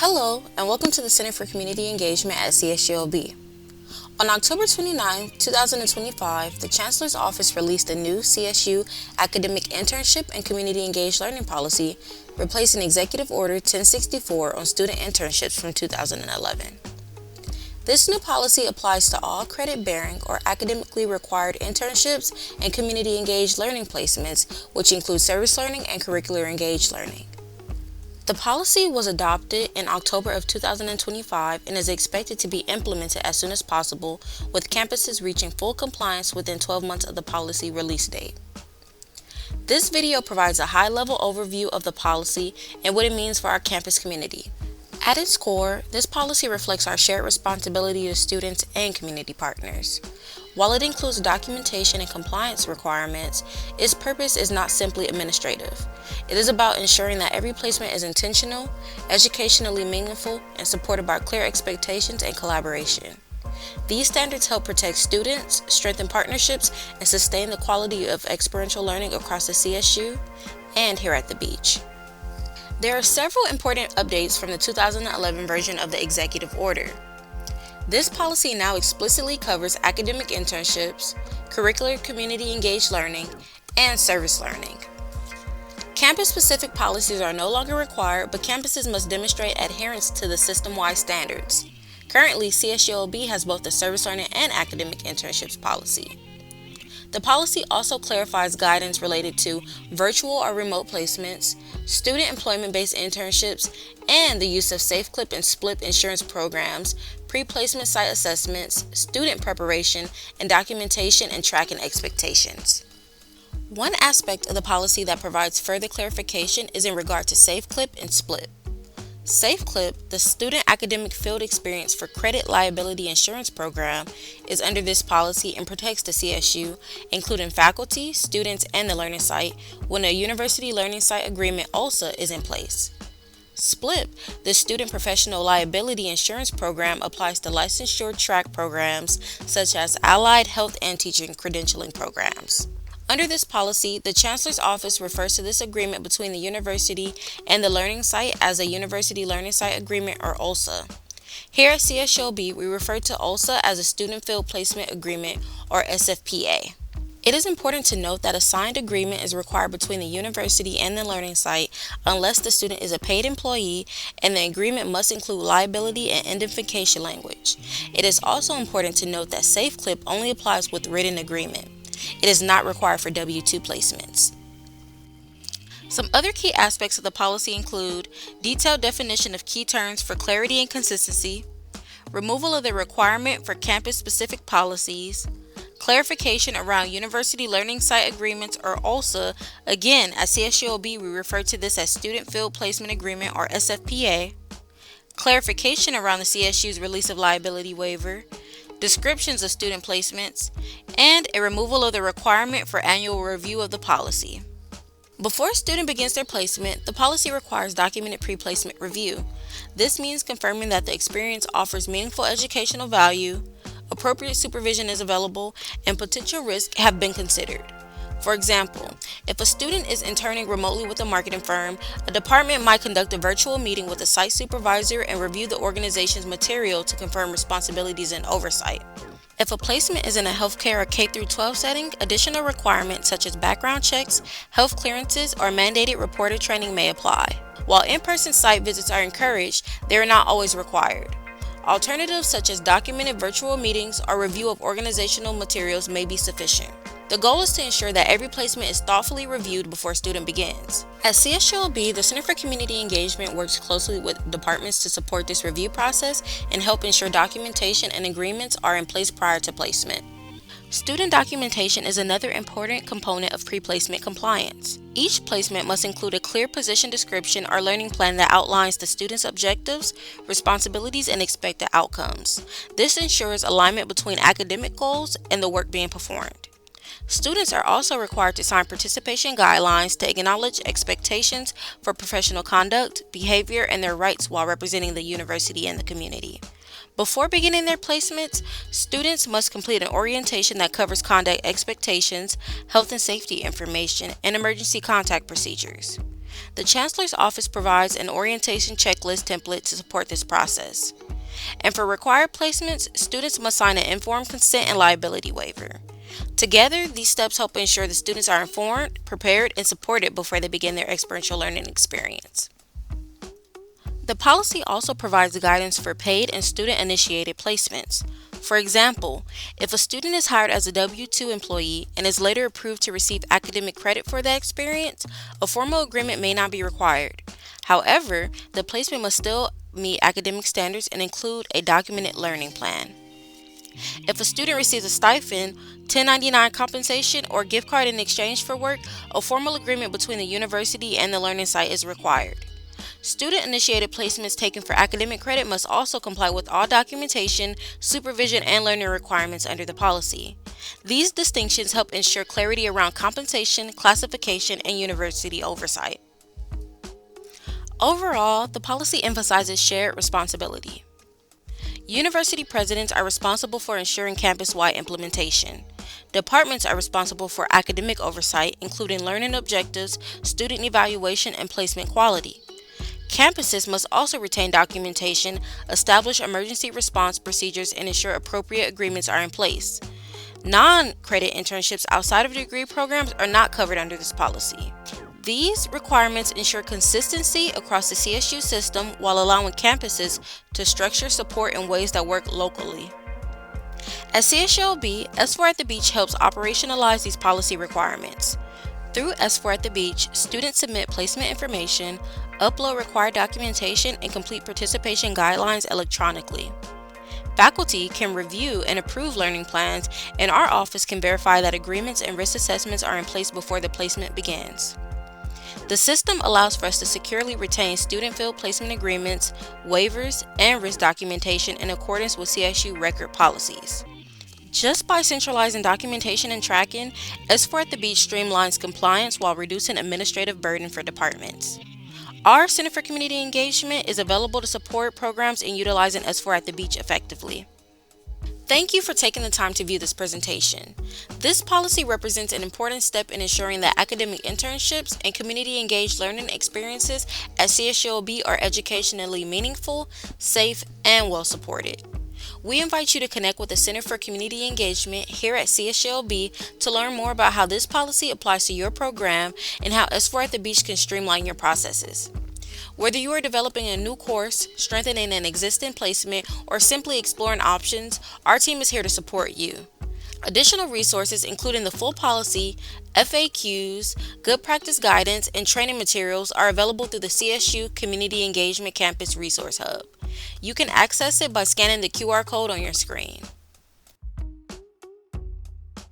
Hello, and welcome to the Center for Community Engagement at CSU. On October 29, 2025, the Chancellor's Office released a new CSU Academic Internship and Community Engaged Learning Policy, replacing Executive Order 1064 on student internships from 2011. This new policy applies to all credit-bearing or academically required internships and community engaged learning placements, which include service learning and curricular engaged learning. The policy was adopted in October of 2025 and is expected to be implemented as soon as possible, with campuses reaching full compliance within 12 months of the policy release date. This video provides a high-level overview of the policy and what it means for our campus community. At its core, this policy reflects our shared responsibility to students and community partners. While it includes documentation and compliance requirements, its purpose is not simply administrative. It is about ensuring that every placement is intentional, educationally meaningful, and supported by clear expectations and collaboration. These standards help protect students, strengthen partnerships, and sustain the quality of experiential learning across the CSU and here at the beach. There are several important updates from the 2011 version of the Executive Order. This policy now explicitly covers academic internships, curricular community engaged learning, and service learning. Campus-specific policies are no longer required, but campuses must demonstrate adherence to the system-wide standards. Currently, CSULB has both the service learning and academic internships policy. The policy also clarifies guidance related to virtual or remote placements, student employment-based internships, and the use of SafeClip and SPLIP insurance programs, pre-placement site assessments, student preparation, and documentation and tracking expectations. One aspect of the policy that provides further clarification is in regard to SafeClip and SPLIP. SafeClip, the Student Academic Field Experience for Credit Liability Insurance Program, is under this policy and protects the CSU, including faculty, students, and the learning site, when a University Learning Site Agreement also is in place. SPLIP, the Student Professional Liability Insurance Program, applies to licensure track programs such as allied health and teaching credentialing programs. Under this policy, the Chancellor's Office refers to this agreement between the university and the learning site as a University Learning Site Agreement, or ULSA. Here at CSULB, we refer to ULSA as a Student Field Placement Agreement, or SFPA. It is important to note that a signed agreement is required between the university and the learning site unless the student is a paid employee, and the agreement must include liability and indemnification language. It is also important to note that SafeClip only applies with written agreement. It is not required for W-2 placements. Some other key aspects of the policy include detailed definition of key terms for clarity and consistency, removal of the requirement for campus-specific policies, clarification around University Learning Site Agreements, or ULSA. Again, at CSULB, we refer to this as Student Field Placement Agreement, or SFPA, clarification around the CSU's release of liability waiver, descriptions of student placements, and a removal of the requirement for annual review of the policy. Before a student begins their placement, the policy requires documented pre-placement review. This means confirming that the experience offers meaningful educational value, appropriate supervision is available, and potential risks have been considered. For example, if a student is interning remotely with a marketing firm, a department might conduct a virtual meeting with a site supervisor and review the organization's material to confirm responsibilities and oversight. If a placement is in a healthcare or K-12 setting, additional requirements such as background checks, health clearances, or mandated reporter training may apply. While in-person site visits are encouraged, they are not always required. Alternatives such as documented virtual meetings or review of organizational materials may be sufficient. The goal is to ensure that every placement is thoughtfully reviewed before a student begins. At CSULB, the Center for Community Engagement works closely with departments to support this review process and help ensure documentation and agreements are in place prior to placement. Student documentation is another important component of pre-placement compliance. Each placement must include a clear position description or learning plan that outlines the student's objectives, responsibilities, and expected outcomes. This ensures alignment between academic goals and the work being performed. Students are also required to sign participation guidelines to acknowledge expectations for professional conduct, behavior, and their rights while representing the university and the community. Before beginning their placements, students must complete an orientation that covers conduct expectations, health and safety information, and emergency contact procedures. The Chancellor's Office provides an orientation checklist template to support this process. And for required placements, students must sign an informed consent and liability waiver. Together, these steps help ensure the students are informed, prepared, and supported before they begin their experiential learning experience. The policy also provides guidance for paid and student-initiated placements. For example, if a student is hired as a W-2 employee and is later approved to receive academic credit for that experience, a formal agreement may not be required. However, the placement must still meet academic standards and include a documented learning plan. If a student receives a stipend, 1099 compensation, or gift card in exchange for work, a formal agreement between the university and the learning site is required. Student-initiated placements taken for academic credit must also comply with all documentation, supervision, and learning requirements under the policy. These distinctions help ensure clarity around compensation, classification, and university oversight. Overall, the policy emphasizes shared responsibility. University presidents are responsible for ensuring campus-wide implementation. Departments are responsible for academic oversight, including learning objectives, student evaluation, and placement quality. Campuses must also retain documentation, establish emergency response procedures, and ensure appropriate agreements are in place. Non-credit internships outside of degree programs are not covered under this policy. These requirements ensure consistency across the CSU system while allowing campuses to structure support in ways that work locally. At CSULB, S4 at the Beach helps operationalize these policy requirements. Through S4 at the Beach, students submit placement information, upload required documentation, and complete participation guidelines electronically. Faculty can review and approve learning plans, and our office can verify that agreements and risk assessments are in place before the placement begins. The system allows for us to securely retain student-filled placement agreements, waivers, and risk documentation in accordance with CSU record policies. Just by centralizing documentation and tracking, S4 at the Beach streamlines compliance while reducing administrative burden for departments. Our Center for Community Engagement is available to support programs in utilizing S4 at the Beach effectively. Thank you for taking the time to view this presentation. This policy represents an important step in ensuring that academic internships and community-engaged learning experiences at CSULB are educationally meaningful, safe, and well-supported. We invite you to connect with the Center for Community Engagement here at CSULB to learn more about how this policy applies to your program and how S4 at the Beach can streamline your processes. Whether you are developing a new course, strengthening an existing placement, or simply exploring options, our team is here to support you. Additional resources, including the full policy, FAQs, good practice guidance, and training materials, are available through the CSU Community Engagement Campus Resource Hub. You can access it by scanning the QR code on your screen.